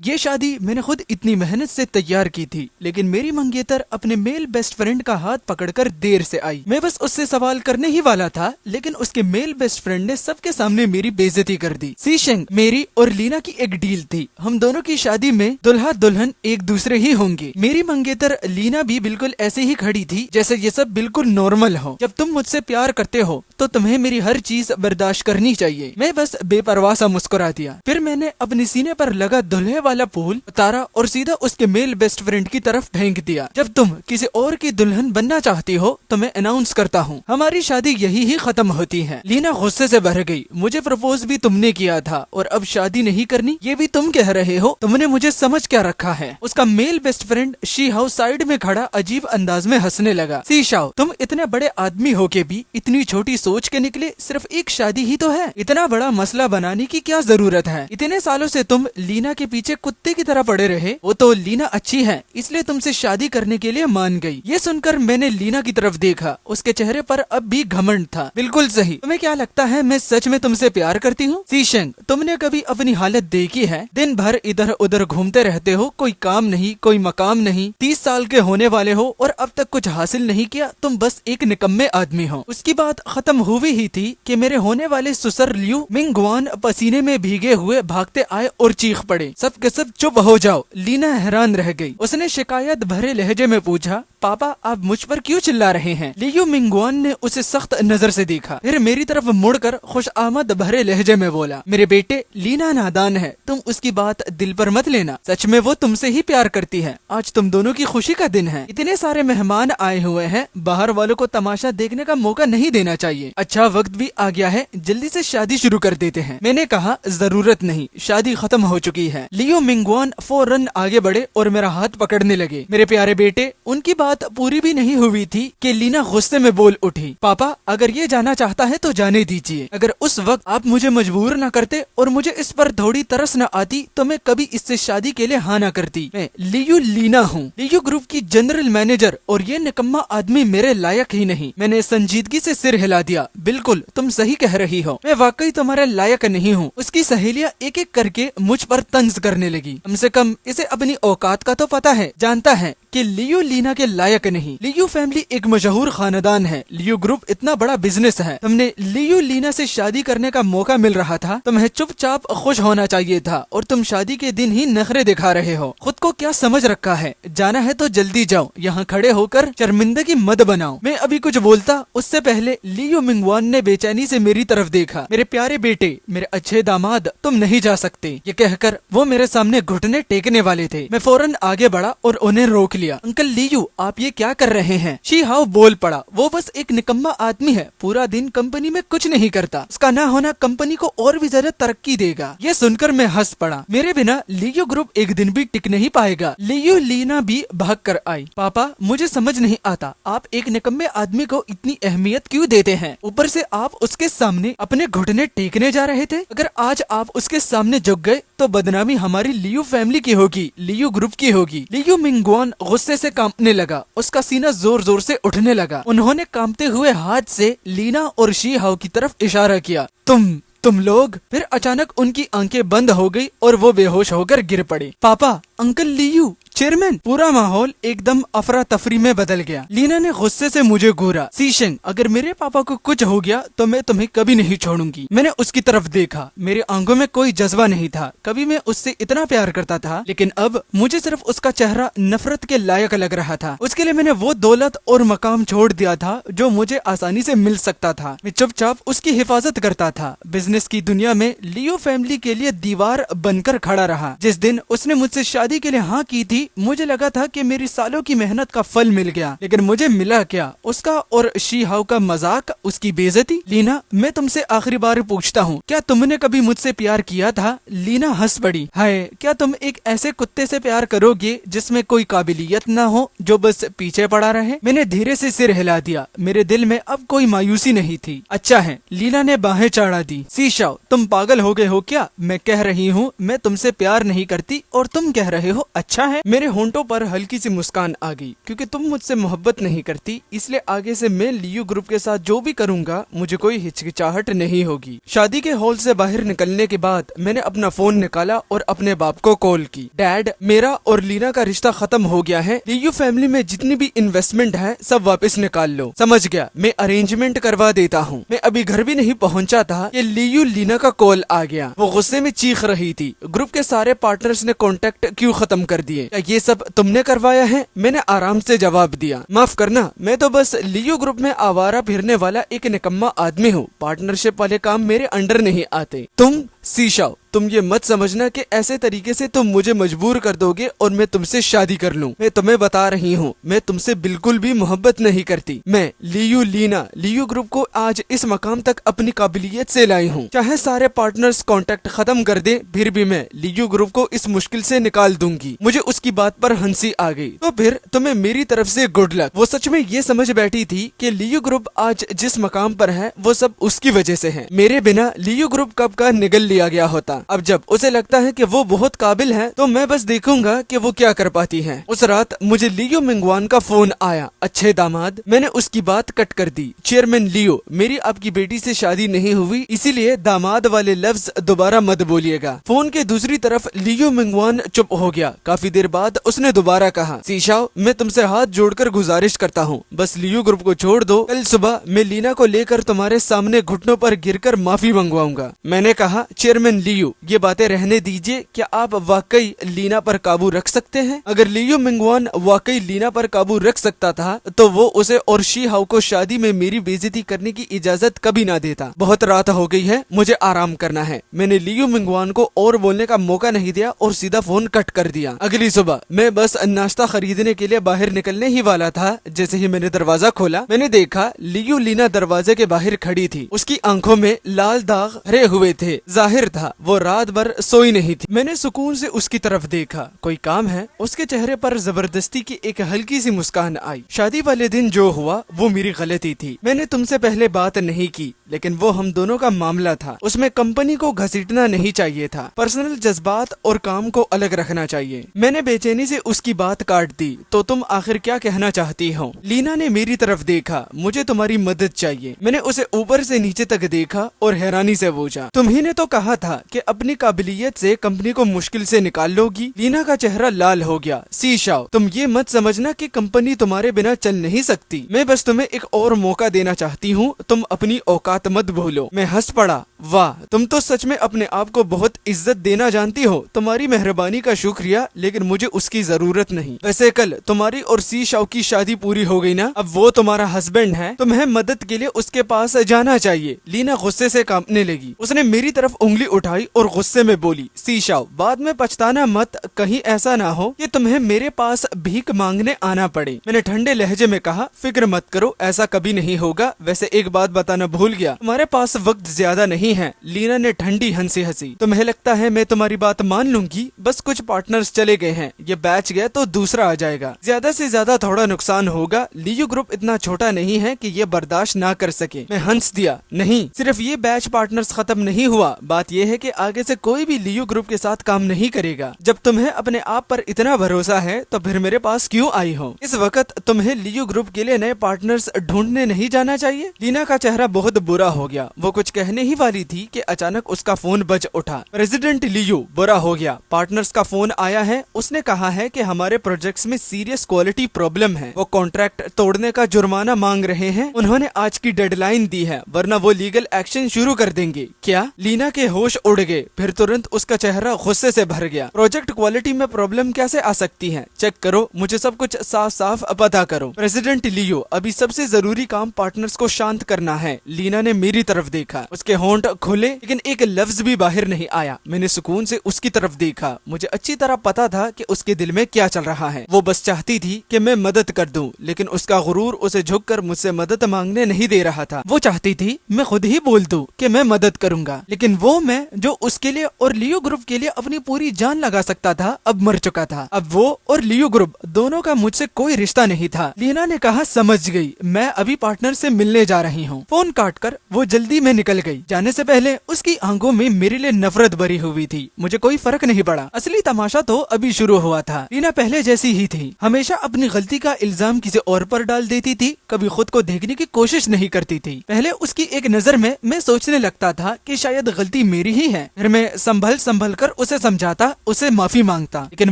ये शादी मैंने खुद इतनी मेहनत से तैयार की थी, लेकिन मेरी मंगेतर अपने मेल बेस्ट फ्रेंड का हाथ पकड़कर देर से आई। मैं बस उससे सवाल करने ही वाला था, लेकिन उसके मेल बेस्ट फ्रेंड ने सबके सामने मेरी बेइज्जती कर दी। सीशेंग, मेरी और लीना की एक डील थी, हम दोनों की शादी में दुल्हा दुल्हन एक दूसरे ही होंगे। मेरी मंगेतर लीना भी बिल्कुल ऐसे ही खड़ी थी जैसे ये सब बिल्कुल नॉर्मल हो। जब तुम मुझसे प्यार करते हो तो तुम्हें मेरी हर चीज बर्दाश्त करनी चाहिए। मैं बस बेपरवाह सा मुस्कुरा दिया। फिर मैंने अपने सीने पर लगा दुल्हे वाला फूल उतारा और सीधा उसके मेल बेस्ट फ्रेंड की तरफ फेंक दिया। जब तुम किसी और की दुल्हन बनना चाहती हो तो मैं अनाउंस करता हूँ, हमारी शादी यही ही खत्म होती है। लीना गुस्से से भर गई। मुझे प्रपोज भी तुमने किया था और अब शादी नहीं करनी ये भी तुम कह रहे हो, तुमने मुझे समझ क्या रखा है। उसका मेल बेस्ट फ्रेंड शीहाओ साइड में खड़ा अजीब अंदाज में हंसने लगा। शीशाओ, तुम इतने बड़े आदमी होके भी इतनी छोटी सोच के निकले। सिर्फ एक शादी ही तो है, इतना बड़ा मसला बनाने की क्या जरूरत है। इतने सालों से तुम लीना के पीछे कुत्ते की तरह पड़े रहे। वो तो लीना अच्छी है इसलिए तुमसे शादी करने के लिए मान गई। ये सुनकर मैंने लीना की तरफ देखा। उसके चेहरे पर अब भी घमंड था। बिल्कुल सही, तुम्हें क्या लगता है मैं सच में तुमसे प्यार करती हूँ? सीशेंग, तुमने कभी अपनी हालत देखी है? दिन भर इधर उधर घूमते रहते हो, कोई काम नहीं, कोई मकाम नहीं। 30 साल के होने वाले हो और अब तक कुछ हासिल नहीं किया। तुम बस एक निकम्मे आदमी हो। उसकी बात खत्म हुई ही थी कि मेरे होने वाले ससुर लियू मिंगवान पसीने में भीगे हुए भागते आए और चीख पड़े, सब के सब चुप हो जाओ। लीना हैरान रह गई। उसने शिकायत भरे लहजे में पूछा, पापा आप मुझ पर क्यों चिल्ला रहे हैं? लियू मिंगवान ने उसे सख्त नजर से देखा, फिर मेरी तरफ मुड़कर खुशआमद भरे लहजे में बोला, मेरे बेटे, लीना नादान है, तुम उसकी बात दिल पर मत लेना। सच में वो तुमसे ही प्यार करती है। आज तुम दोनों की खुशी का दिन है। इतने सारे मेहमान आए हुए हैं, बाहर वालों को तमाशा देखने का मौका नहीं देना चाहिए। अच्छा वक्त भी आ गया है, जल्दी से शादी शुरू कर देते हैं। मैंने कहा, जरूरत नहीं, शादी खत्म हो चुकी है। लियू मिंगवान फौरन आगे बढ़े और मेरा हाथ पकड़ने लगे। मेरे प्यारे बेटे, उनकी बात पूरी भी नहीं हुई थी कि लीना गुस्से में बोल उठी, पापा अगर ये जाना चाहता है तो जाने दीजिए। अगर उस वक्त आप मुझे मजबूर न करते और मुझे इस पर थोड़ी तरस न आती तो मैं कभी इससे शादी के लिए हाँ न करती। मैं लियू लीना हूँ, लियू ग्रुप की जनरल मैनेजर, और ये निकम्मा आदमी मेरे लायक ही नहीं। मैंने संजीदगी से सिर हिला दिया। बिल्कुल तुम सही कह रही हो, मैं वाकई तुम्हारे लायक नहीं हूँ। उसकी सहेलियां एक एक करके मुझ पर तंज करने लगी। कम से कम इसे अपनी औकात का तो पता है, जानता है कि लियू लीना के लायक नहीं। लियू फैमिली एक मशहूर खानदान है। लियू ग्रुप इतना बड़ा बिजनेस है। तुमने लियू लीना से शादी करने का मौका मिल रहा था, तुम्हें चुपचाप खुश होना चाहिए था, और तुम शादी के दिन ही नखरे दिखा रहे हो। खुद को क्या समझ रखा है? जाना है तो जल्दी जाओ, यहाँ खड़े होकर शर्मिंदगी मत बनाओ। मैं अभी कुछ बोलता उससे पहले लियू मिंगवान ने बेचैनी से मेरी तरफ देखा। मेरे प्यारे बेटे, मेरे अच्छे दामाद, तुम नहीं जा सकते। ये कहकर वो मेरे सामने घुटने टेकने वाले थे। मैं फौरन आगे बढ़ा और उन्हें रोक लिया। अंकल लियू, आप ये क्या कर रहे हैं? शीहाओ बोल पड़ा, वो बस एक निकम्मा आदमी है, पूरा दिन कंपनी में कुछ नहीं करता। उसका ना होना कंपनी को और भी ज्यादा तरक्की देगा। ये सुनकर मैं हंस पड़ा। मेरे बिना लियू ग्रुप एक दिन भी टिक नहीं पाएगा। लियू लीना भी भाग कर आई। पापा मुझे समझ नहीं आता, आप एक निकम्मे आदमी को इतनी अहमियत क्यों देते हैं? ऊपर से आप उसके सामने अपने घुटने टेकने जा रहे थे। अगर आज आप उसके सामने झुक गए तो बदनामी हमारी लियू फैमिली की होगी, लियू ग्रुप की होगी। लियू मिंगवान गुस्से से कांपने लगा। उसका सीना जोर जोर से उठने लगा। उन्होंने कांपते हुए हाथ से लीना और शीहाओ की तरफ इशारा किया। तुम लोग। फिर अचानक उनकी आंखें बंद हो गई और वो बेहोश होकर गिर पड़े। पापा, अंकल लियू, चेयरमैन। पूरा माहौल एकदम अफरा तफरी में बदल गया। लीना ने गुस्से से मुझे घूरा। सीशेंग, अगर मेरे पापा को कुछ हो गया तो मैं तुम्हें कभी नहीं छोड़ूंगी। मैंने उसकी तरफ देखा। मेरे आंखों में कोई जज्बा नहीं था। कभी मैं उससे इतना प्यार करता था, लेकिन अब मुझे सिर्फ उसका चेहरा नफरत के लायक लग रहा था। उसके लिए मैंने वो दौलत और मकाम छोड़ दिया था जो मुझे आसानी से मिल सकता था। मैं चुपचाप उसकी हिफाजत करता था। बिजनेस की दुनिया में लियो फैमिली के लिए दीवार बनकर खड़ा रहा। जिस दिन उसने मुझसे शादी के लिए हाँ की थी, मुझे लगा था कि मेरी सालों की मेहनत का फल मिल गया, लेकिन मुझे मिला क्या? उसका और शीहाओ का मजाक, उसकी बेइज्जती। लीना, मैं तुमसे आखिरी बार पूछता हूँ, क्या तुमने कभी मुझसे प्यार किया था? लीना हंस पड़ी। हाय, क्या तुम एक ऐसे कुत्ते से प्यार करोगे जिसमें कोई काबिलियत न हो, जो बस पीछे पड़ा रहे? मैंने धीरे से सिर हिला दिया। मेरे दिल में अब कोई मायूसी नहीं थी। अच्छा है, लीना ने बाहें चढ़ा दी। सीशाओ, तुम पागल हो गए हो क्या? मैं कह रही हूँ मैं तुमसे प्यार नहीं करती और तुम कह रहे हो अच्छा है। मेरे होंठों पर हल्की सी मुस्कान आ गई। क्योंकि तुम मुझसे मोहब्बत नहीं करती, इसलिए आगे से मैं लियो ग्रुप के साथ जो भी करूँगा मुझे कोई हिचकिचाहट नहीं होगी। शादी के हॉल से बाहर निकलने के बाद मैंने अपना फोन निकाला और अपने बाप को कॉल की। डैड, मेरा और लीना का रिश्ता खत्म हो गया है। लियो फैमिली में जितनी भी इन्वेस्टमेंट है सब वापस निकाल लो। समझ गया, मैं अरेंजमेंट करवा देता हूँ। मैं अभी घर भी नहीं पहुँचा था कि लियो लीना का कॉल आ गया। वो गुस्से में चीख रही थी, ग्रुप के सारे पार्टनर्स ने कॉन्टेक्ट क्यों खत्म कर दिए? क्या ये सब तुमने करवाया है? मैंने आराम से जवाब दिया, माफ करना, मैं तो बस लियो ग्रुप में आवारा फिरने वाला एक निकम्मा आदमी हूँ। पार्टनरशिप वाले काम मेरे अंडर नहीं आते। तुम सीशाओ, तुम ये मत समझना कि ऐसे तरीके से तुम मुझे मजबूर कर दोगे और मैं तुमसे शादी कर लूं। मैं तुम्हें बता रही हूँ, मैं तुमसे बिल्कुल भी मोहब्बत नहीं करती। मैं लियो ग्रुप को आज इस मकाम तक अपनी काबिलियत से लाई हूँ। चाहे सारे पार्टनर्स कांटेक्ट खत्म कर दें, फिर भी मैं लियो ग्रुप को इस मुश्किल से निकाल दूंगी। मुझे उसकी बात पर हंसी आ गई। तो फिर तुम्हें मेरी तरफ से गुड लक। वो सच में ये समझ बैठी थी कि लियो ग्रुप आज जिस मकाम पर है वो सब उसकी वजह से है। मेरे बिना लियो ग्रुप कब का निगल लिया गया होता। अब जब उसे लगता है कि वो बहुत काबिल है तो मैं बस देखूंगा कि वो क्या कर पाती है। उस रात मुझे लियो मिंगवान का फोन आया। अच्छे दामाद, मैंने उसकी बात कट कर दी। चेयरमैन लियो, मेरी आपकी बेटी से शादी नहीं हुई, इसीलिए दामाद वाले लफ्ज दोबारा मत बोलिएगा। फोन के दूसरी तरफ लियो मिंगवान चुप हो गया। काफी देर बाद उसने दोबारा कहा, सीशाओ, मैं तुमसे हाथ जोड़कर गुजारिश करता हूँ, बस लियो ग्रुप को छोड़ दो। कल सुबह मैं लीना को लेकर तुम्हारे सामने घुटनों पर गिरकर माफी मंगवाऊंगा। मैंने कहा, चेयरमैन लियो, ये बातें रहने दीजिए। क्या आप वाकई लीना पर काबू रख सकते हैं? अगर लियो मिंगवान वाकई लीना पर काबू रख सकता था तो वो उसे और शी हाउ को शादी में मेरी बेइज्जती करने की इजाजत कभी ना देता। बहुत रात हो गई है, मुझे आराम करना है। मैंने लियो मिंगवान को और बोलने का मौका नहीं दिया और सीधा फोन कट कर दिया। अगली सुबह मैं बस नाश्ता खरीदने के लिए बाहर निकलने ही वाला था। जैसे ही मैंने दरवाजा खोला, मैंने देखा लियो लीना दरवाजे के बाहर खड़ी थी। उसकी आंखों में लाल दाग भरे हुए थे। जाहिर था वो रात भर सोई नहीं थी। मैंने सुकून से उसकी तरफ देखा। कोई काम है? उसके चेहरे पर जबरदस्ती की एक हल्की सी मुस्कान आई। शादी वाले दिन जो हुआ वो मेरी गलती थी। मैंने तुमसे पहले बात नहीं की, लेकिन वो हम दोनों का मामला था। उसमें कंपनी को घसीटना नहीं चाहिए था। पर्सनल जज्बात और काम को अलग रखना चाहिए। मैंने बेचैनी से उसकी बात काट दी। तो तुम आखिर क्या कहना चाहती हो? लीना ने मेरी तरफ देखा। मुझे तुम्हारी मदद चाहिए। मैंने उसे ऊपर से नीचे तक देखा और हैरानी से पूछा, तुम्ही ने तो कहा था कि अपनी काबिलियत से कंपनी को मुश्किल से निकाल लोगी। लीना का चेहरा लाल हो गया। सीशाओ, तुम ये मत समझना कि कंपनी तुम्हारे बिना चल नहीं सकती। मैं बस तुम्हें एक और मौका देना चाहती हूँ। तुम अपनी औकात मत भूलो। मैं हंस पड़ा। वाह, तुम तो सच में अपने आप को बहुत इज्जत देना जानती हो। तुम्हारी मेहरबानी का शुक्रिया, लेकिन मुझे उसकी जरूरत नहीं। वैसे कल तुम्हारी और सीशाओ की शादी पूरी हो गई ना? अब वो तुम्हारा हस्बैंड है। तुम्हें मदद के लिए उसके पास जाना चाहिए। लीना गुस्से से कांपने लगी। उसने मेरी तरफ उंगली उठाई और गुस्से में बोली, सीशाओ, बाद में पछताना मत। कहीं ऐसा ना हो कि तुम्हें मेरे पास भीख मांगने आना पड़े। मैंने ठंडे लहजे में कहा, फिक्र मत करो, ऐसा कभी नहीं होगा। वैसे एक बात बताना भूल गया, तुम्हारे पास वक्त ज्यादा नहीं है। लीना ने ठंडी हंसी हंसी। तुम्हें लगता है मैं तुम्हारी बात मान लूंगी? बस कुछ पार्टनर्स चले गए हैं, ये बैच गया तो दूसरा आ जाएगा। ज्यादा से ज्यादा थोड़ा नुकसान होगा। लियो ग्रुप इतना छोटा नहीं है कि ये बर्दाश्त ना कर सके। मैं हंस दिया। नहीं, सिर्फ ये बैच पार्टनर्स खत्म नहीं हुआ, बात यह है कि आगे से कोई भी लियो ग्रुप के साथ काम नहीं करेगा। जब तुम्हें अपने आप पर इतना भरोसा है तो फिर मेरे पास क्यों आई हो? इस वक्त तुम्हें लियो ग्रुप के लिए नए पार्टनर्स ढूंढने नहीं जाना चाहिए? लीना का चेहरा बहुत बुरा हो गया। वो कुछ कहने ही वाली थी कि अचानक उसका फोन बज उठा। प्रेसिडेंट लियो बुरा हो गया। पार्टनर्स का फोन आया है। उसने कहा है कि हमारे प्रोजेक्ट्स में सीरियस क्वालिटी प्रॉब्लम है। वो कॉन्ट्रैक्ट तोड़ने का जुर्माना मांग रहे हैं। उन्होंने आज की डेडलाइन दी है, वरना वो लीगल एक्शन शुरू कर देंगे। क्या? लीना के होश उड़ गए। फिर तुरंत उसका चेहरा गुस्से से भर गया। प्रोजेक्ट क्वालिटी में प्रॉब्लम कैसे आ सकती है? चेक करो, मुझे सब कुछ साफ साफ पता करो। प्रेसिडेंट लियो, अभी सबसे जरूरी काम पार्टनर्स को शांत करना है। लीना ने मेरी तरफ देखा। उसके होंठ खुले, लेकिन एक लफ्ज भी बाहर नहीं आया। मैंने सुकून से उसकी तरफ देखा। मुझे अच्छी तरह पता था कि उसके दिल में क्या चल रहा है। वो बस चाहती थी कि मैं मदद कर दूं, लेकिन उसका गुरूर उसे झुककर मुझसे मदद मांगने नहीं दे रहा था। वो चाहती थी मैं खुद ही बोल दूं कि मैं मदद करूंगा, लेकिन वो मैं जो उसके लिए और लियो ग्रुप के लिए अपनी पूरी जान लगा सकता था, अब मर चुका था। अब वो और लियो ग्रुप दोनों का मुझसे कोई रिश्ता नहीं था। लीना ने कहा, समझ गई, मैं अभी पार्टनर से मिलने जा रही हूँ। फोन काटकर वो जल्दी में निकल गई। जाने से से पहले उसकी आंखों में मेरे लिए नफरत भरी हुई थी। मुझे कोई फर्क नहीं पड़ा। असली तमाशा तो अभी शुरू हुआ था। लीना पहले जैसी ही थी, हमेशा अपनी गलती का इल्जाम किसी और पर डाल देती थी, कभी खुद को देखने की कोशिश नहीं करती थी। पहले उसकी एक नजर में मैं सोचने लगता था कि शायद गलती मेरी ही है। फिर मैं संभल कर उसे समझाता, उसे माफी मांगता, लेकिन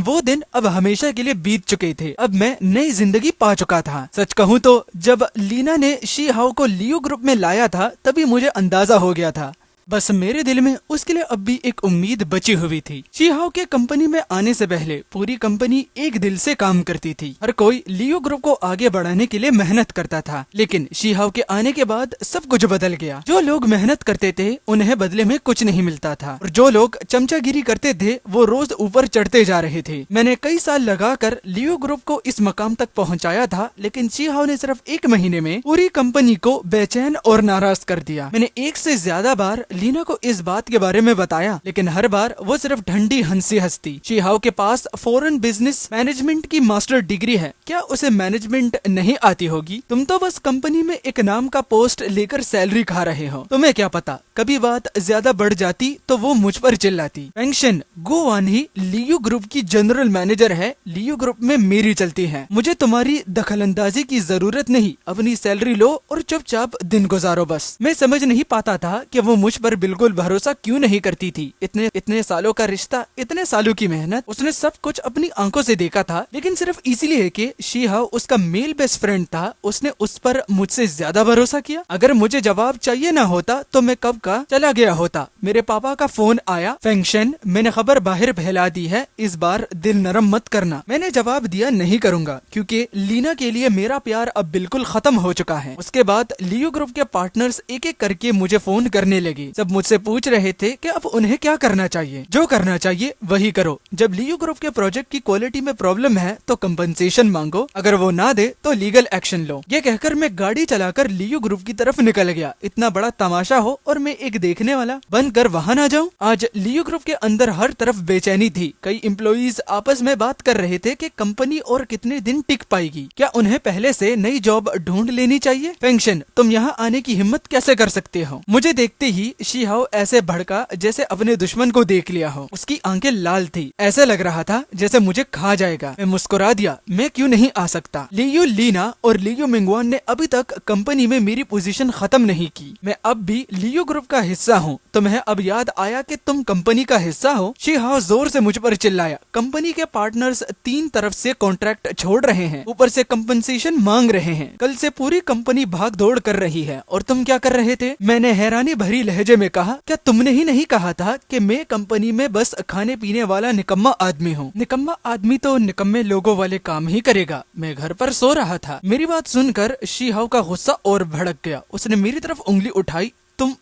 वो दिन अब हमेशा के लिए बीत चुके थे। अब मैं नई जिंदगी पा चुका था। सच कहूँ तो जब लीना ने शी हाओ को लियो ग्रुप में लाया था तभी मुझे अंदाजा हो गया था। बस मेरे दिल में उसके लिए अब भी एक उम्मीद बची हुई थी। शी हाओ के कंपनी में आने से पहले पूरी कंपनी एक दिल से काम करती थी। हर कोई लियो ग्रुप को आगे बढ़ाने के लिए मेहनत करता था, लेकिन शी हाओ के आने के बाद सब कुछ बदल गया। जो लोग मेहनत करते थे उन्हें बदले में कुछ नहीं मिलता था, और जो लोग चमचागिरी करते थे वो रोज ऊपर चढ़ते जा रहे थे। मैंने कई साल लगाकर लियो ग्रुप को इस मकाम तक पहुँचाया था, लेकिन शी हाओ ने सिर्फ एक महीने में पूरी कंपनी को बेचैन और नाराज कर दिया। मैंने एक से ज्यादा बार लीना को इस बात के बारे में बताया, लेकिन हर बार वो सिर्फ ठंडी हंसी हंसती। शी हाओ के पास फॉरेन बिजनेस मैनेजमेंट की मास्टर डिग्री है, क्या उसे मैनेजमेंट नहीं आती होगी? तुम तो बस कंपनी में एक नाम का पोस्ट लेकर सैलरी खा रहे हो, तुम्हें क्या पता। कभी बात ज्यादा बढ़ जाती तो वो मुझ पर चिल्लाती। फेंगशन गुआन ही लियो ग्रुप की जनरल मैनेजर है, लियो ग्रुप में मेरी चलती है, मुझे तुम्हारी दखलंदाजी की जरूरत नहीं, अपनी सैलरी लो और चुपचाप दिन गुजारो बस। मैं समझ नहीं पाता था कि वो मुझ पर बिल्कुल भरोसा क्यों नहीं करती थी। इतने सालों का रिश्ता, इतने सालों की मेहनत, उसने सब कुछ अपनी आंखों से देखा था, लेकिन सिर्फ इसीलिए कि शी हाओ उसका मेल बेस्ट फ्रेंड था, उसने उस पर मुझसे ज्यादा भरोसा किया। अगर मुझे जवाब चाहिए ना होता तो मैं कब का चला गया होता। मेरे पापा का फोन आया, फेंगशन मैंने खबर बाहर फैला दी है, इस बार दिल नरम मत करना। मैंने जवाब दिया नहीं करूंगा, क्योंकि लीना के लिए मेरा प्यार अब बिल्कुल खत्म हो चुका है। उसके बाद लियो ग्रुप के पार्टनर्स एक एक करके मुझे फोन करने लगे। सब मुझसे पूछ रहे थे कि अब उन्हें क्या करना चाहिए। जो करना चाहिए वही करो। जब लियो ग्रुप के प्रोजेक्ट की क्वालिटी में प्रॉब्लम है तो कंपनसेशन मांगो, अगर वो ना दे तो लीगल एक्शन लो। ये कहकर मैं गाड़ी चलाकर लियो ग्रुप की तरफ निकल गया। इतना बड़ा तमाशा हो और मैं एक देखने वाला बनकर वहां ना जाऊं। आज लियो ग्रुप के अंदर हर तरफ बेचैनी थी। कई एम्प्लॉइज आपस में बात कर रहे थे कि कंपनी और कितने दिन टिक पाएगी, क्या उन्हें पहले से नई जॉब ढूंढ लेनी चाहिए। फेंगशन तुम यहाँ आने की हिम्मत कैसे कर सकते हो? मुझे देखते ही शी हाओ ऐसे भड़का जैसे अपने दुश्मन को देख लिया हो। उसकी आंखें लाल थी, ऐसे लग रहा था जैसे मुझे खा जाएगा। मैं मुस्कुरा दिया, मैं क्यों नहीं आ सकता। लियो लीना और लियो मिंगवान ने अभी तक कंपनी में मेरी पोजीशन खत्म नहीं की। मैं अब भी लियो ग्रुप का हिस्सा हूँ। तुम्हें अब याद आया कि तुम कंपनी का हिस्सा हो? शी हाओ जोर से मुझ पर चिल्लाया। कंपनी के पार्टनर्स 3 तरफ से कॉन्ट्रैक्ट छोड़ रहे हैं, ऊपर से कंपनसेशन मांग रहे हैं। कल से पूरी कंपनी भाग दौड़ कर रही है और तुम क्या कर रहे थे? मैंने हैरानी भरी लहजे में कहा, क्या तुमने ही नहीं कहा था कि मैं कंपनी में बस खाने पीने वाला निकम्मा आदमी हूँ? निकम्मा आदमी तो निकम्मे लोगों वाले काम ही करेगा। मैं घर पर सो रहा था। मेरी बात सुनकर शी हाओ का गुस्सा और भड़क गया। उसने मेरी तरफ उंगली उठाई। तुम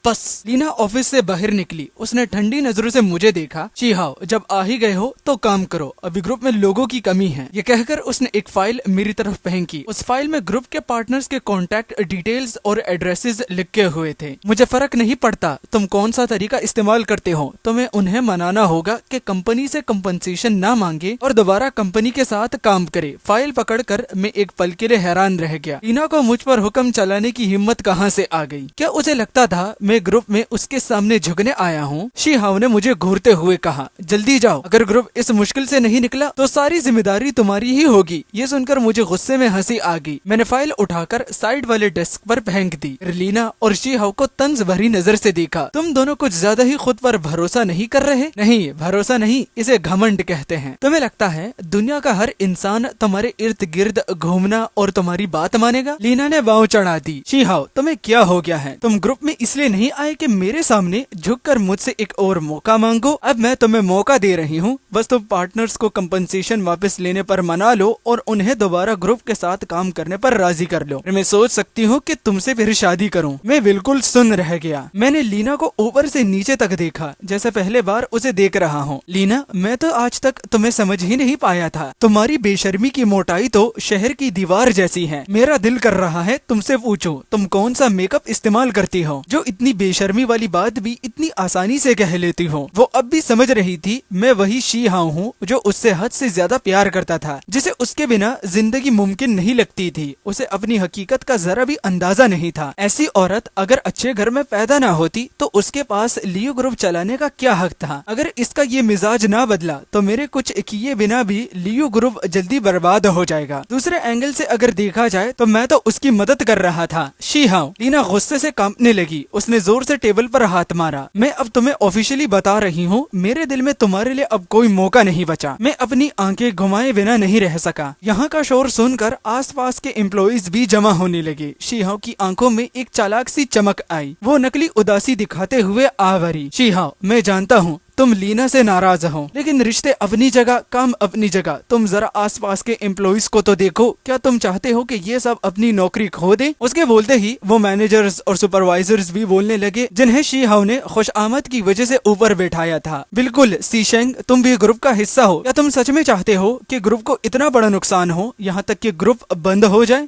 बस। लीना ऑफिस से बाहर निकली। उसने ठंडी नजरों से मुझे देखा। शी हाओ जब आ ही गए हो तो काम करो, अभी ग्रुप में लोगों की कमी है। ये कहकर उसने एक फाइल मेरी तरफ फेंकी। उस फाइल में ग्रुप के पार्टनर्स के कॉन्टैक्ट डिटेल्स और एड्रेसेस लिखे हुए थे। मुझे फर्क नहीं पड़ता तुम कौन सा तरीका इस्तेमाल करते हो, तुम्हें उन्हें मनाना होगा कि कंपनी से कंपनसेशन ना मांगे और दोबारा कंपनी के साथ काम करे। फाइल पकड़कर मैं एक पल के लिए हैरान रह गया। लीना को मुझ पर हुक्म चलाने की हिम्मत कहाँ से आ गई? क्या उसे लगता था मैं ग्रुप में उसके सामने झुकने आया हूँ? शी हाओ ने मुझे घूरते हुए कहा, जल्दी जाओ, अगर ग्रुप इस मुश्किल से नहीं निकला तो सारी जिम्मेदारी तुम्हारी ही होगी। ये सुनकर मुझे गुस्से में हंसी आ गई। मैंने फाइल उठाकर साइड वाले डेस्क पर फेंक दी। लीना और शी हाओ को तंज भरी नजर से देखा। तुम दोनों कुछ ज्यादा ही खुद पर भरोसा नहीं कर रहे? नहीं, भरोसा नहीं, इसे घमंड कहते हैं। तुम्हें लगता है दुनिया का हर इंसान तुम्हारे इर्द गिर्द घूमना और तुम्हारी बात मानेगा? लीना ने बाँव चढ़ा दी। शी हाओ तुम्हें क्या हो गया है? तुम ग्रुप में इसलिए नहीं आए कि मेरे सामने झुककर मुझसे एक और मौका मांगो। अब मैं तुम्हें मौका दे रही हूँ, बस तुम पार्टनर्स को कंपनसेशन वापस लेने पर मना लो और उन्हें दोबारा ग्रुप के साथ काम करने पर राजी कर लो। मैं सोच सकती हूँ कि तुमसे फिर शादी करूँ। मैं बिल्कुल सुन रह गया। मैंने लीना को ऊपर से नीचे तक देखा जैसे पहले बार उसे देख रहा हूँ। लीना मैं तो आज तक तुम्हें समझ ही नहीं पाया था। तुम्हारी बेशर्मी की मोटाई तो शहर की दीवार जैसी है। मेरा दिल कर रहा है तुमसे पूछूं, तुम कौन सा मेकअप इस्तेमाल करती हो जो इतनी इतनी बेशर्मी वाली बात भी इतनी आसानी से कह लेती हूँ। वो अब भी समझ रही थी मैं वही शी हाउ हूँ जो उससे हद से ज्यादा प्यार करता था, जिसे उसके बिना जिंदगी मुमकिन नहीं लगती थी। उसे अपनी हकीकत का जरा भी अंदाजा नहीं था। ऐसी औरत अगर अच्छे घर में पैदा ना होती तो उसके पास लियो ग्रुप चलाने का क्या हक था। अगर इसका ये मिजाज ना बदला तो मेरे कुछ किए बिना भी लियो ग्रुप जल्दी बर्बाद हो जाएगा। दूसरे एंगल से अगर देखा जाए तो मैं तो उसकी मदद कर रहा था। शी हाउ, लीना गुस्से से कांपने लगी। उसने जोर से टेबल पर हाथ मारा। मैं अब तुम्हें ऑफिशियली बता रही हूँ, मेरे दिल में तुम्हारे लिए अब कोई मौका नहीं बचा। मैं अपनी आंखें घुमाए बिना नहीं रह सका। यहाँ का शोर सुनकर आसपास के एम्प्लॉइज भी जमा होने लगे। शी हाउ की आंखों में एक चालाक सी चमक आई। वो नकली उदासी दिखाते हुए आ भरी। शी हाउ, मैं जानता हूँ तुम लीना से नाराज हो, लेकिन रिश्ते अपनी जगह, काम अपनी जगह। तुम जरा आसपास के एम्प्लॉइज को तो देखो। क्या तुम चाहते हो कि ये सब अपनी नौकरी खो दे? उसके बोलते ही वो मैनेजर्स और सुपरवाइजर्स भी बोलने लगे, जिन्हें शी हाउ ने खुशआमद की वजह से ऊपर बैठाया था। बिल्कुल सीशेंग, तुम भी ग्रुप का हिस्सा हो। क्या तुम सच में चाहते हो कि ग्रुप को इतना बड़ा नुकसान हो, यहाँ तक कि ग्रुप बंद हो जाए?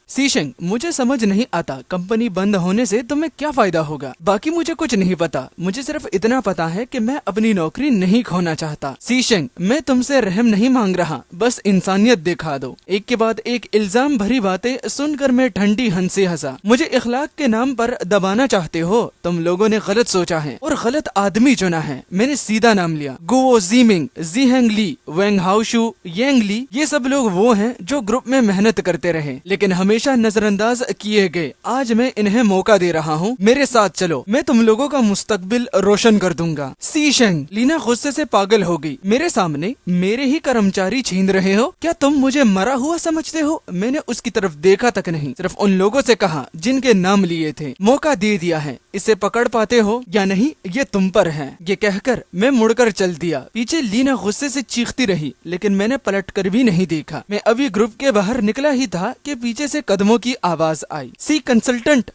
सीशेंग, मुझे समझ नहीं आता कंपनी बंद होने से तुम्हें क्या फायदा होगा। बाकी मुझे कुछ नहीं पता। मुझे सिर्फ इतना पता है कि मैं अपनी नौकरी नहीं खोना चाहता। सीशेंग, मैं तुमसे रहम नहीं मांग रहा, बस इंसानियत दिखा दो। एक के बाद एक इल्जाम भरी बातें सुनकर मैं ठंडी हंसी हंसा। मुझे इखलाक के नाम पर दबाना चाहते हो? तुम लोगों ने गलत सोचा है और गलत आदमी चुना है। मैंने सीधा नाम लिया। गुओ जीमिंग, जीहेंग ली, वेंग हाउशु, येंग ली, ये सब लोग वो हैं जो ग्रुप में मेहनत करते रहे लेकिन हमेशा नजरअंदाज किए गए। आज मैं इन्हें मौका दे रहा हूँ। मेरे साथ चलो, मैं तुम लोगों का मुस्तकबिल रोशन कर दूंगा। सीशेंग, लीना गुस्से से पागल हो गई। मेरे सामने मेरे ही कर्मचारी छीन रहे हो? क्या तुम मुझे मरा हुआ समझते हो? मैंने उसकी तरफ देखा तक नहीं, सिर्फ उन लोगों से कहा जिनके नाम लिए थे। मौका दे दिया है, इसे पकड़ पाते हो या नहीं ये तुम पर है। ये कहकर मैं मुड़कर चल दिया। पीछे लीना गुस्से से चीखती रही, लेकिन मैंने पलट कर भी नहीं देखा। मैं अभी ग्रुप के बाहर निकला ही था कि पीछे से कदमों की आवाज आई। सी कंसल्टेंट,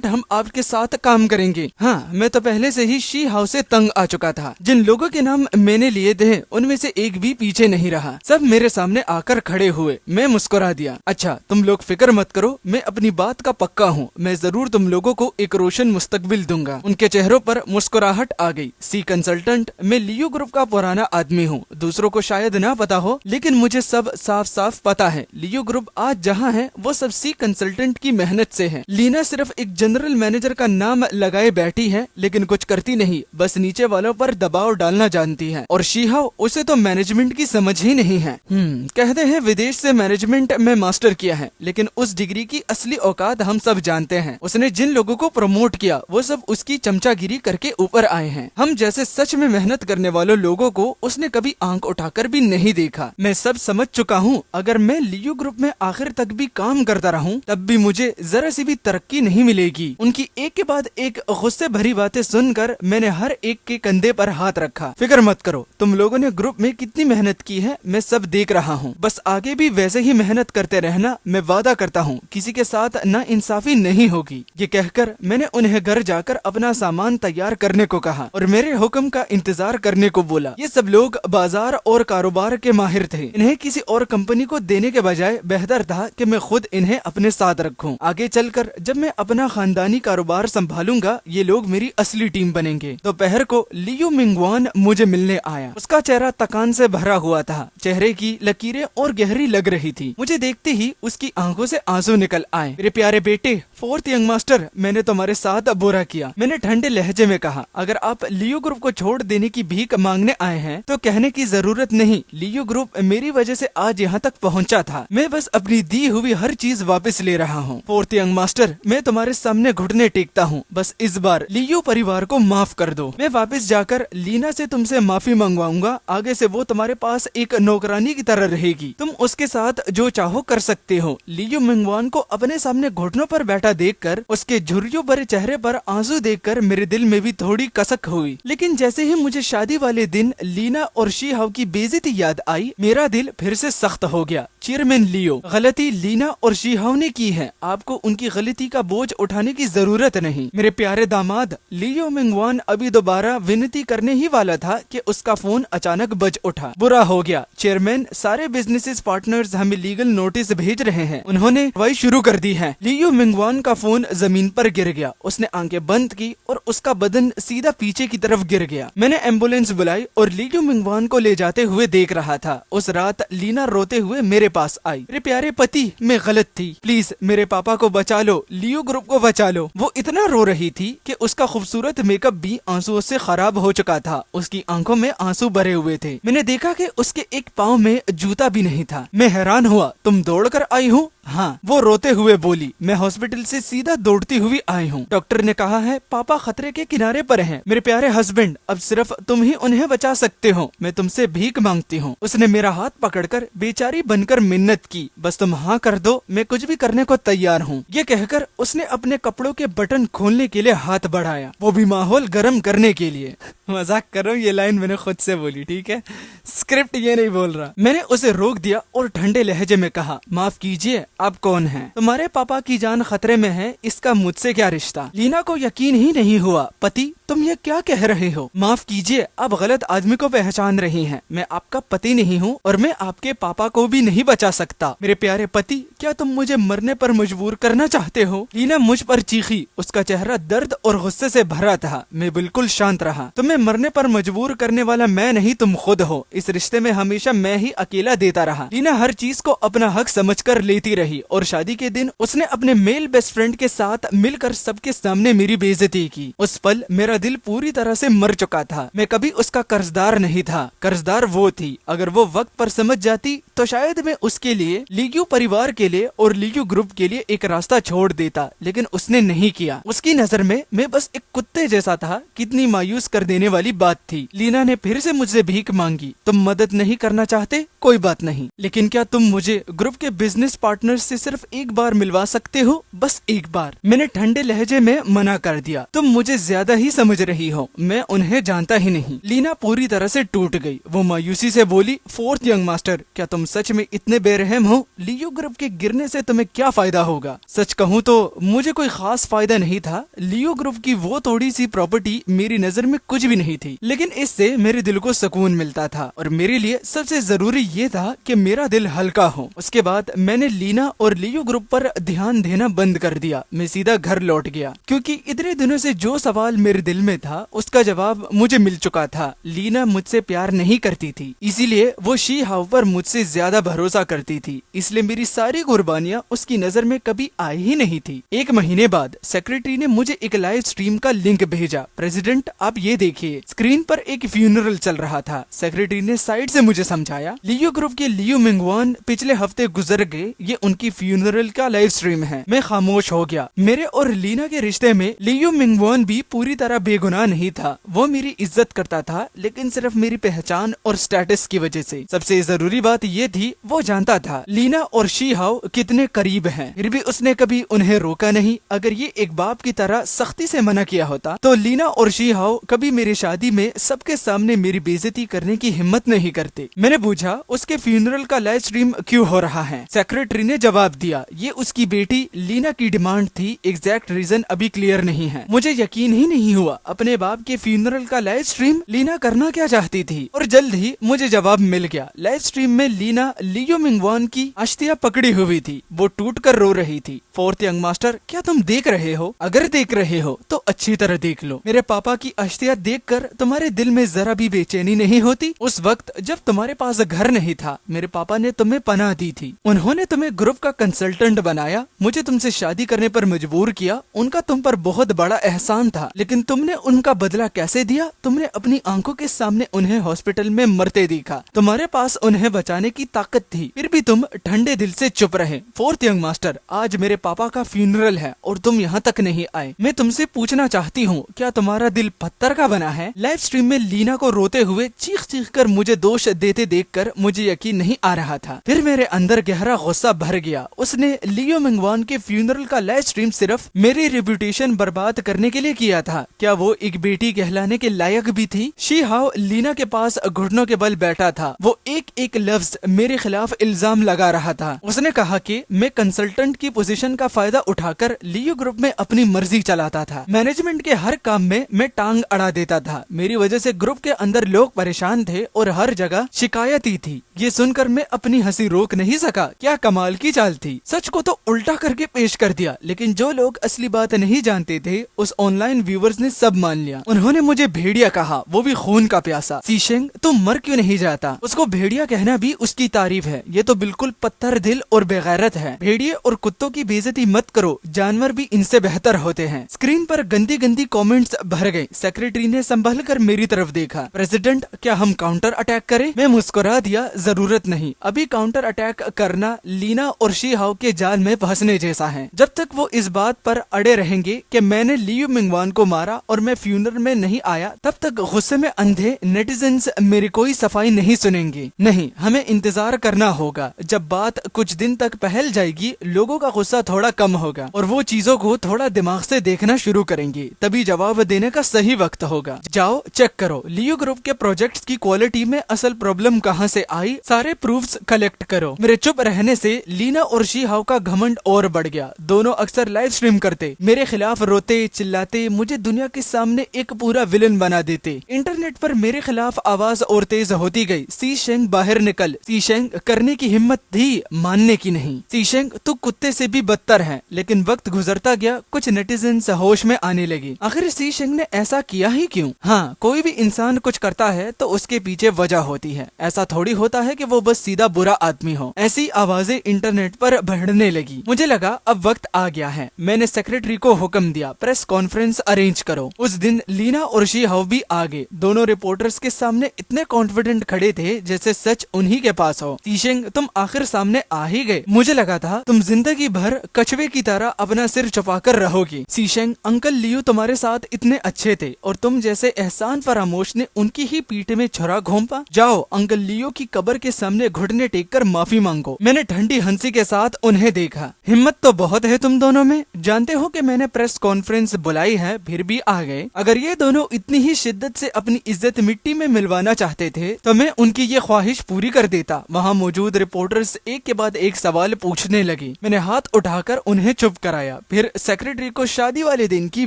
हम आपके साथ काम करेंगे। हाँ, मैं तो पहले से ही शी हाउस से तंग आ चुका था। जिन लोगों के नाम मैंने लिए थे उनमें से एक भी पीछे नहीं रहा। सब मेरे सामने आकर खड़े हुए। मैं मुस्कुरा दिया। अच्छा, तुम लोग फिक्र मत करो, मैं अपनी बात का पक्का हूँ। मैं जरूर तुम लोगों को एक रोशन मुस्तकबिल दूंगा। उनके चेहरों पर मुस्कुराहट आ गई। सी कंसल्टेंट, मैं लियो ग्रुप का पुराना आदमी हूँ। दूसरों को शायद ना पता हो, लेकिन मुझे सब साफ साफ पता है। लियो ग्रुप आज जहाँ है वो सब सी कंसल्टेंट की मेहनत से है। लीना सिर्फ एक जनरल मैनेजर का नाम लगाए बैठी है, लेकिन कुछ करती नहीं, बस नीचे वालों पर दबाव डालना जानती है। और शी हाउ, उसे तो मैनेजमेंट की समझ ही नहीं है। कहते हैं विदेश से मैनेजमेंट में मास्टर किया है, लेकिन उस डिग्री की असली औकात हम सब जानते हैं। उसने जिन लोगों को प्रमोट किया वो सब उसकी चमचागिरी करके ऊपर आए हैं। हम जैसे सच में मेहनत करने वालों लोगों को उसने कभी आंख उठाकर भी नहीं देखा। मैं सब समझ चुका हूँ। अगर मैं लियो ग्रुप में आखिर तक भी काम करता रहूं, तब भी मुझे जरा सी भी तरक्की नहीं मिलेगी। उनकी एक के बाद एक गुस्से भरी बातें सुनकर मैंने हर एक के कंधे पर हाथ रखा। फिक्र मत करो, तुम लोगों ने ग्रुप में कितनी मेहनत की है मैं सब देख रहा हूँ। बस आगे भी वैसे ही मेहनत करते रहना। मैं वादा करता हूँ किसी के साथ ना इंसाफी नहीं होगी। ये कहकर मैंने उन्हें घर जाकर अपना सामान तैयार करने को कहा और मेरे हुक्म का इंतजार करने को बोला। ये सब लोग बाजार और कारोबार के माहिर थे। इन्हें किसी और कंपनी को देने के बजाय बेहतर था कि मैं खुद इन्हें अपने साथ रखूं। आगे चलकर जब मैं अपना खानदानी कारोबार संभालूंगा, ये लोग मेरी असली टीम बनेंगे। दोपहर को लियो मिंगवान मुझे मिलने आया। उसका चेहरा थकान से भरा हुआ था। चेहरे की लकीरें और गहरी लग रही थी। मुझे देखते ही उसकी आंखों से आंसू निकल आए। मेरे प्यारे बेटे, फोर्थ यंग मास्टर, मैंने तुम्हारे साथ बुरा किया। मैंने ठंडे लहजे में कहा, अगर आप लियो ग्रुप को छोड़ देने की भीख मांगने आए हैं तो कहने की जरूरत नहीं। लियो ग्रुप मेरी वजह से आज यहाँ तक पहुँचा था। मैं बस अपनी दी हुई हर चीज वापस ले रहा हूँ। फोर्थ यंग मास्टर, मैं तुम्हारे सामने घुटने टेकता हूँ। बस इस बार लियो परिवार को माफ कर दो। मैं वापस जाकर लीना से तुमसे माफी मंगवाऊंगा। आगे से वो तुम्हारे पास एक नौकरानी की तरह रहेगी। तुम उसके साथ जो चाहो कर सकते हो। लियो मिंगवान को अपने सामने घुटनों पर बैठा देखकर, उसके झुर्रियों भरे चेहरे पर आंसू देखकर मेरे दिल में भी थोड़ी कसक हुई। लेकिन जैसे ही मुझे शादी वाले दिन लीना और शी हाउ की बेइज्जती याद आई, मेरा दिल फिर से सख्त हो गया। चेयरमैन लियो, गलती लीना और शी हाउ ने की है। आपको उनकी गलती का बोझ उठाने की जरूरत नहीं। मेरे प्यारे दामाद लियो मिंगवान अभी दोबारा विनती करने ही वाला था कि उसका फोन अचानक बज उठा। बुरा हो गया, चेयरमैन, सारे बिजनेस पार्टनर्स हमें लीगल नोटिस भेज रहे हैं। उन्होंने कार्रवाई शुरू कर दी है। लियो मिंगवान का फोन जमीन पर गिर गया। उसने आंखें बंद की और उसका बदन सीधा पीछे की तरफ गिर गया। मैंने एम्बुलेंस बुलाई और लियो मिंगवान को ले जाते हुए देख रहा था। उस रात लीना रोते हुए मेरे पास आई। मेरे प्यारे पति, मैं गलत थी, प्लीज मेरे पापा को बचा लो, लियो ग्रुप को बचा लो। वो इतना रो रही थी कि उसका खूबसूरत मेकअप भी आंसुओं से खराब हो चुका था। उसकी आंखों में आंसू भरे हुए थे। मैंने देखा कि उसके एक पाँव में जूता भी नहीं था। मैं हैरान हुआ, तुम दौड़ कर आई हो? हाँ, वो रोते हुए बोली, मैं हॉस्पिटल से सीधा दौड़ती हुई आई हूँ। डॉक्टर ने कहा है पापा खतरे के किनारे पर हैं। मेरे प्यारे हस्बैंड, अब सिर्फ तुम ही उन्हें बचा सकते हो। मैं तुमसे भीख मांगती हूँ। उसने मेरा हाथ पकड़कर बेचारी बनकर मिन्नत की, बस तुम हाँ कर दो, मैं कुछ भी करने को तैयार हूँ। ये कहकर उसने अपने कपड़ों के बटन खोलने के लिए हाथ बढ़ाया, वो भी माहौल गर्म करने के लिए। मजाक कर रहा हूँ, ये लाइन मैंने खुद से बोली, ठीक है, स्क्रिप्ट ये नहीं बोल रहा। मैंने उसे रोक दिया और ठंडे लहजे में कहा, माफ कीजिए, आप कौन हैं? तुम्हारे पापा की जान खतरे में है, इसका मुझसे क्या रिश्ता? लीना को यकीन ही नहीं हुआ। पति, तुम ये क्या कह रहे हो? माफ कीजिए, आप गलत आदमी को पहचान रही हैं। मैं आपका पति नहीं हूँ और मैं आपके पापा को भी नहीं बचा सकता। मेरे प्यारे पति, क्या तुम मुझे मरने पर मजबूर करना चाहते हो? लीना मुझ पर चीखी। उसका चेहरा दर्द और गुस्से से भरा था। मैं बिल्कुल शांत रहा। तुम्हें मरने पर मजबूर करने वाला मैं नहीं, तुम खुद हो। इस रिश्ते में हमेशा मैं ही अकेला देता रहा। लीना हर चीज को अपना हक समझकर लेती रही और शादी के दिन उसने अपने मेल बेस्ट फ्रेंड के साथ मिलकर सबके सामने मेरी बेइज्जती की। उस पल मेरा दिल पूरी तरह से मर चुका था। मैं कभी उसका कर्जदार नहीं था, कर्जदार वो थी। अगर वो वक्त पर समझ जाती तो शायद मैं उसके लिए, लियो परिवार के लिए और लियो ग्रुप के लिए एक रास्ता छोड़ देता, लेकिन उसने नहीं किया। उसकी नजर में मैं बस एक कुत्ते जैसा था। कितनी मायूस कर देने वाली बात थी। लीना ने फिर से मुझसे भीख मांगी। तुम मदद नहीं करना चाहते? कोई बात नहीं, लेकिन क्या तुम मुझे ग्रुप के बिजनेस पार्टनर से सिर्फ एक बार मिलवा सकते हो? बस एक बार। मैंने ठंडे लहजे में मना कर दिया। तुम मुझे ज्यादा ही समझ रही हो, मैं उन्हें जानता ही नहीं। लीना पूरी तरह से टूट गई। वो मायूसी से बोली, फोर्थ यंग मास्टर, क्या तुम सच में इतने बेरहम हो? लियो ग्रुप के गिरने से तुम्हें क्या फायदा होगा? सच कहूँ तो मुझे कोई खास फायदा नहीं था। लियो ग्रुप की वो थोड़ी सी प्रॉपर्टी मेरी नजर में कुछ भी नहीं थी, लेकिन इससे मेरे दिल को सुकून मिलता था और मेरे लिए सबसे जरूरी ये था कि मेरा दिल हल्का हो। उसके बाद मैंने लीना और लियो ग्रुप पर ध्यान देना बंद कर दिया। मैं सीधा घर लौट गया, क्योंकि इतने दिनों से जो सवाल मेरे दिल में था उसका जवाब मुझे मिल चुका था। लीना मुझसे प्यार नहीं करती थी, इसीलिए वो शी हाउ पर मुझसे ज्यादा भरोसा करती थी। इसलिए मेरी सारी कुर्बानियां उसकी नजर में कभी आई ही नहीं थी। एक महीने बाद सेक्रेटरी ने मुझे एक लाइव स्ट्रीम का लिंक भेजा। प्रेसिडेंट, आप ये देखिए, स्क्रीन पर एक फ्यूनरल चल रहा था। सेक्रेटरी ने साइड से मुझे समझाया, लियो ग्रुप के लियो मिंगवान पिछले हफ्ते गुजर गए, ये उनकी फ्यूनरल का लाइव स्ट्रीम है। मैं खामोश हो गया। मेरे और लीना के रिश्ते में लियो मिंगवान भी पूरी तरह बेगुनाह नहीं था। वो मेरी इज्जत करता था, लेकिन सिर्फ मेरी पहचान और स्टेटस की वजह से। सबसे जरूरी बात ये थी, वो जानता था लीना और शी हाउ कितने करीब हैं, फिर भी उसने कभी उन्हें रोका नहीं। अगर ये एक बाप की तरह सख्ती से मना किया होता तो लीना और शी हाउ कभी मेरी शादी में सबके सामने मेरी बेइज्जती करने की हिम्मत नहीं करते। मैंने पूछा, उसके फ्यूनरल का लाइव स्ट्रीम क्यों हो रहा है? सेक्रेटरी ने जवाब दिया, ये उसकी बेटी लीना की डिमांड थी। एग्जैक्ट रीजन अभी क्लियर नहीं है। मुझे यकीन ही नहीं हुआ। अपने बाप के फ्यूनरल का लाइव स्ट्रीम लीना करना क्या चाहती थी, और जल्द ही मुझे जवाब मिल गया। लाइव स्ट्रीम में लीना लियो मिंगवान की अश्तियां पकड़ी हुई थी। वो टूट कर रो रही थी। फोर्थ यंग मास्टर, क्या तुम देख रहे हो? अगर देख रहे हो तो अच्छी तरह देख लो। मेरे पापा की अश्तियां देखकर तुम्हारे दिल में जरा भी बेचैनी नहीं होती? उस वक्त जब तुम्हारे पास घर नहीं था, मेरे पापा ने तुम्हें पनाह दी थी। उन्होंने तुम्हें ग्रुप का कंसल्टेंट बनाया, मुझे तुमसे शादी करने पर मजबूर किया। उनका तुम पर बहुत बड़ा एहसान था, लेकिन तुमने उनका बदला कैसे दिया? तुमने अपनी आंखों के सामने उन्हें हॉस्पिटल में मरते देखा। तुम्हारे पास उन्हें बचाने की ताकत थी, फिर भी तुम ठंडे दिल से चुप रहे। फोर्थ यंग मास्टर, आज मेरे पापा का फ्यूनरल है और तुम यहाँ तक नहीं आए। मैं तुमसे पूछना चाहती हूँ, क्या तुम्हारा दिल पत्थर का बना आया है। लाइव स्ट्रीम में लीना को रोते हुए चीख चीख कर मुझे दोष देते देखकर मुझे यकीन नहीं आ रहा था। फिर मेरे अंदर गहरा गुस्सा भर गया। उसने लियो मिंगवान के फ्यूनरल का लाइव स्ट्रीम सिर्फ मेरी रेपुटेशन बर्बाद करने के लिए किया था। क्या वो एक बेटी कहलाने के लायक भी थी? शी हाओ लीना के पास घुटनों के बल बैठा था। वो एक एक लफ्ज मेरे खिलाफ इल्जाम लगा रहा था। उसने कहा कि मैं कंसल्टेंट की पोजीशन का फायदा उठाकर लियो ग्रुप में अपनी मर्जी चलाता था। मैनेजमेंट के हर काम में मैं टांग अड़ा देता था। मेरी वजह से ग्रुप के अंदर लोग परेशान थे और हर जगह शिकायत ही थी। ये सुनकर मैं अपनी हंसी रोक नहीं सका। क्या कमाल की चाल थी। सच को तो उल्टा करके पेश कर दिया, लेकिन जो लोग असली बात नहीं जानते थे उस ऑनलाइन व्यूवर्स ने सब मान लिया। उन्होंने मुझे भेड़िया कहा, वो भी खून का प्यासा। सीशेंग तुम मर क्यों नहीं जाता? उसको भेड़िया कहना भी उसकी तारीफ है। ये तो बिल्कुल पत्थर दिल और बेगैरत है। भेड़िए और कुत्तों की बेइज्जती मत करो, जानवर भी इनसे बेहतर होते हैं। स्क्रीन पर गंदी गंदी कमेंट्स भर गए। सेक्रेटरी ने संभल कर मेरी तरफ देखा। प्रेसिडेंट क्या हम काउंटर अटैक करें? मैं मुस्कुरा दिया, जरूरत नहीं। अभी काउंटर अटैक करना लीना और शी हाओ के जाल में फंसने जैसा है। जब तक वो इस बात पर अड़े रहेंगे कि मैंने लियो मिंगवान को मारा और मैं फ्यूनरल में नहीं आया, तब तक गुस्से में अंधे नेटिजन्स मेरी कोई सफाई नहीं सुनेंगे। नहीं, हमें इंतजार करना होगा। जब बात कुछ दिन तक फैल जाएगी, लोगों का गुस्सा थोड़ा कम होगा और वो चीजों को थोड़ा दिमाग से देखना शुरू करेंगे। तभी जवाब देने का सही वक्त होगा। जाओ चेक करो लियो ग्रुप के प्रोजेक्ट्स की क्वालिटी में असल प्रॉब्लम कहाँ से आई, सारे प्रूफ्स कलेक्ट करो। मेरे चुप रहने से लीना और शी हाओ का घमंड और बढ़ गया। दोनों अक्सर लाइव स्ट्रीम करते, मेरे खिलाफ रोते चिल्लाते, मुझे दुनिया के सामने एक पूरा विलन बना देते। इंटरनेट पर मेरे खिलाफ आवाज और तेज होती गई। सीशेंग बाहर निकल। सीशेंग करने की हिम्मत थी, मानने की नहीं। सीशेंग तू कुत्ते से भी बदतर है। लेकिन वक्त गुजरता गया, कुछ नेटिजन्स होश में आने लगे। आखिर सीशेंग ने ऐसा किया ही क्यों? हाँ, कोई भी इंसान कुछ करता है तो उसके पीछे वजह होती है। ऐसा थोड़ी होता है कि वो बस सीधा बुरा आदमी हो। ऐसी आवाजें इंटरनेट पर बढ़ने लगी। मुझे लगा अब वक्त आ गया है। मैंने सेक्रेटरी को हुक्म दिया, प्रेस कॉन्फ्रेंस अरेंज करो। उस दिन लीना और शी हाओ भी आ गए। दोनों रिपोर्टर्स के सामने इतने कॉन्फिडेंट खड़े थे जैसे सच उन्हीं के पास हो। सीशेंग तुम आखिर सामने आ ही गए। मुझे लगा था तुम जिंदगी भर कछुए की तरह अपना सिर छुपाकर रहोगी। सीशेंग अंकल लियो तुम्हारे साथ इतने अच्छे थे और तुम जैसे एहसान फरामोश ने उनकी ही पीठ में छुरा घोंपा। जाओ अंकल लियो की कब्र के सामने घुटने टेक कर माफी मांगो। मैंने ठंडी हंसी के साथ उन्हें देखा। हिम्मत तो बहुत है तुम दोनों में। जानते हो कि मैंने प्रेस कॉन्फ्रेंस बुलाई है, फिर भी आ गए। अगर ये दोनों इतनी ही शिद्दत से अपनी इज्जत मिट्टी में मिलवाना चाहते थे तो मैं उनकी ये ख्वाहिश पूरी कर देता। वहाँ मौजूद रिपोर्टर्स एक के बाद एक सवाल पूछने लगे। मैंने हाथ उठाकर उन्हें चुप कराया। फिर सेक्रेटरी को शादी वाले दिन की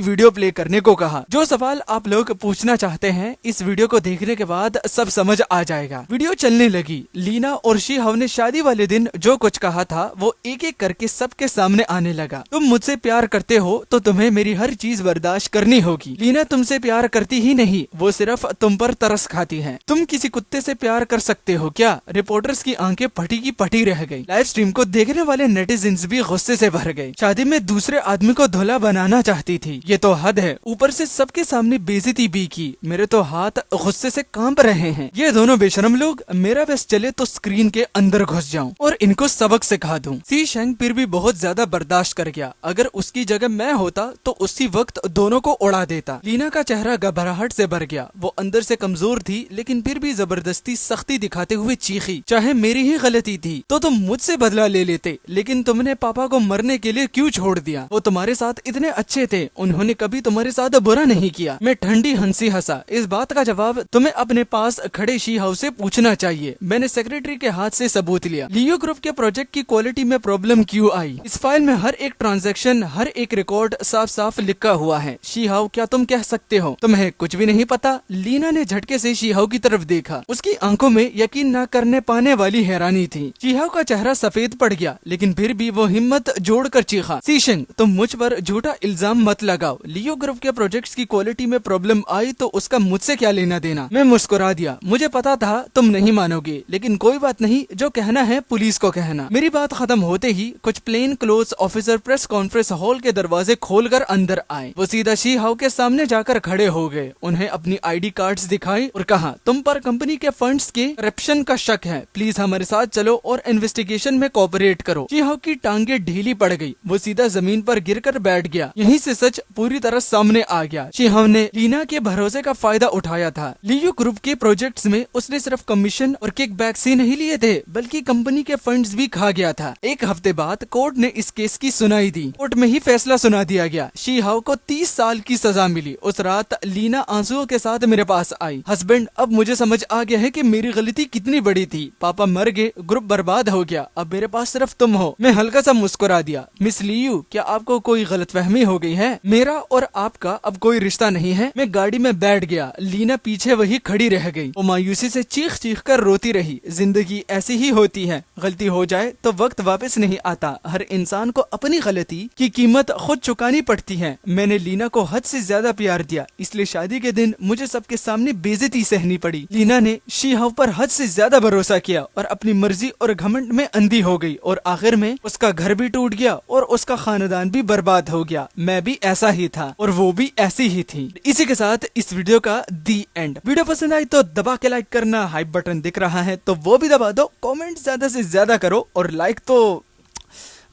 वीडियो प्ले करने को कहा। जो सवाल आप लोग पूछना चाहते हैं, इस वीडियो को देखने के बाद सब समझ आ जाएगा। वीडियो चलने लगी। लीना और शी हाओ ने शादी वाले दिन जो कुछ कहा था वो एक एक करके सबके सामने आने लगा। तुम मुझसे प्यार करते हो तो तुम्हें मेरी हर चीज बर्दाश्त करनी होगी। लीना तुमसे प्यार करती ही नहीं, वो सिर्फ तुम पर तरस खाती है। तुम किसी कुत्ते से प्यार कर सकते हो क्या? रिपोर्टर्स की आंखें फटी की फटी रह गई। लाइव स्ट्रीम को देखने वाले नेटिजन्स भी गुस्से से भर गए। शादी में दूसरे आदमी को धुला बनाना चाहती थी, ये तो हद है। ऊपर से सबके सामने बेइज्जती भी की। मेरे तो हाथ गुस्से से कांप रहे हैं। ये दोनों बेशरम लोग, मेरा बस चले तो स्क्रीन के अंदर घुस जाऊं और इनको सबक सिखा दूं। सीशेंग फिर भी बहुत ज्यादा बर्दाश्त कर गया। अगर उसकी जगह मैं होता तो उसी वक्त दोनों को उड़ा देता। लीना का चेहरा घबराहट से भर गया। वो अंदर से कमजोर थी लेकिन फिर भी जबरदस्ती सख्ती दिखाते हुए चीखी, चाहे मेरी ही गलती थी तो तुम मुझसे बदला ले लेते, लेकिन तुमने पापा को मरने के लिए क्यों छोड़ दिया? वो तुम्हारे साथ इतने अच्छे थे, उन्होंने कभी तुम्हारे साथ बुरा नहीं किया। मैं ठंडी हंसी हंसा। इस बात का जवाब तुम्हें अपने पास खड़े शी हाओ से पूछना चाहिए। मैंने सेक्रेटरी के हाथ से सबूत लिया। लियो ग्रुप के प्रोजेक्ट की क्वालिटी में प्रॉब्लम क्यों आई? इस फाइल में हर एक ट्रांजैक्शन, हर एक रिकॉर्ड साफ साफ लिखा हुआ है। शी हाओ क्या तुम कह सकते हो तुम्हें कुछ भी नहीं पता? लीना ने झटके से शी हाओ की तरफ देखा। उसकी आंखों में यकीन न करने पाने वाली हैरानी थी। शी हाओ का चेहरा सफेद पड़ गया, लेकिन फिर भी वो हिम्मत जोड़कर चीखा, सीशेंग तुम मुझ पर झूठा इल्जाम मत लगाओ। लियो ग्रुप के प्रोजेक्ट्स की क्वालिटी में प्रॉब्लम आई तो उसका मुझसे क्या लेना देना? मैं मुस्कुरा दिया। मुझे पता था तुम नहीं मानोगे, लेकिन कोई बात नहीं, जो कहना है पुलिस को कहना। मेरी बात खत्म होते ही कुछ plain cloth officer press conference hall के दरवाजे खोलकर अंदर आए। वो सीधा शी हाओ के सामने जाकर खड़े हो गए। उन्हें अपनी आईडी कार्ड्स दिखाई और कहा, तुम पर कंपनी के फंड्स के करप्शन का शक है, प्लीज हमारे साथ चलो और इन्वेस्टिगेशन में कोऑपरेट करो। शी हाओ की टांगे ढीली पड़ गई। वो सीधा जमीन पर गिरकर बैठ गया। यहीं से सच पूरी तरह सामने आ गया। शी हाओ ने लीना के भरोसे का फायदा उठाया था। लियू ग्रुप के प्रोजेक्ट्स में उसने सिर्फ कमीशन और किकबैक्स ही नहीं लिए थे, बल्कि कंपनी के फंड्स भी खा गया था। एक हफ्ते बाद कोर्ट ने इस केस की सुनाई दी। कोर्ट में ही फैसला सुना दिया गया। शी हाउ को 30 साल की सजा मिली। उस रात लीना आंसुओं के साथ मेरे पास आई। हस्बैंड, अब मुझे समझ आ गया है कि मेरी गलती कितनी बड़ी थी। पापा मर गए, ग्रुप बर्बाद हो गया, अब मेरे पास सिर्फ तुम हो। मैं हल्का सा मुस्कुरा दिया। मिस लियू, क्या आपको कोई गलतफहमी हो गई है? मेरा और आपका अब कोई रिश्ता नहीं है। मैं गाड़ी में बैठ गया। लीना पीछे वही खड़ी रह गई। वो मायूसी से चीख चीख कर रोती रही। जिंदगी ऐसी ही होती है, गलती हो जाए तो वक्त वापस नहीं आता। हर इंसान को अपनी गलती की कीमत खुद चुकानी पड़ती है। मैंने लीना को हद से ज्यादा प्यार दिया, इसलिए शादी के दिन मुझे सबके सामने बेइज्जती सहनी पड़ी। लीना ने शी हाउ पर हद से ज्यादा भरोसा किया और अपनी मर्जी और घमंड में अंधी हो गई, और आखिर में उसका घर भी टूट गया और उसका खानदान भी बर्बाद हो गया। मैं भी ऐसा ही था और वो भी ऐसी ही थी। इसी के साथ इस वीडियो का दी एंड। वीडियो पसंद आई तो दबा के लाइक करना। हाइप बटन दिख रहा है तो वो भी दबा दो। कमेंट ज्यादा से ज्यादा करो, और लाइक तो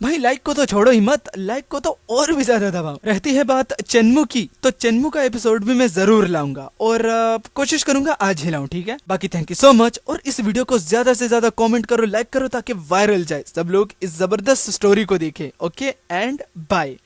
भाई लाइक को तो छोड़ो ही मत, लाइक को तो और भी ज्यादा दबाओ। रहती है बात चेन्मू की, तो चेन्मू का एपिसोड भी मैं जरूर लाऊंगा, और कोशिश करूंगा आज ही लाऊं, ठीक है। बाकी थैंक यू सो मच, और इस वीडियो को ज्यादा से ज्यादा कमेंट करो, लाइक करो, ताकि वायरल जाए, सब लोग इस जबरदस्त स्टोरी को देखें। Okay and bye.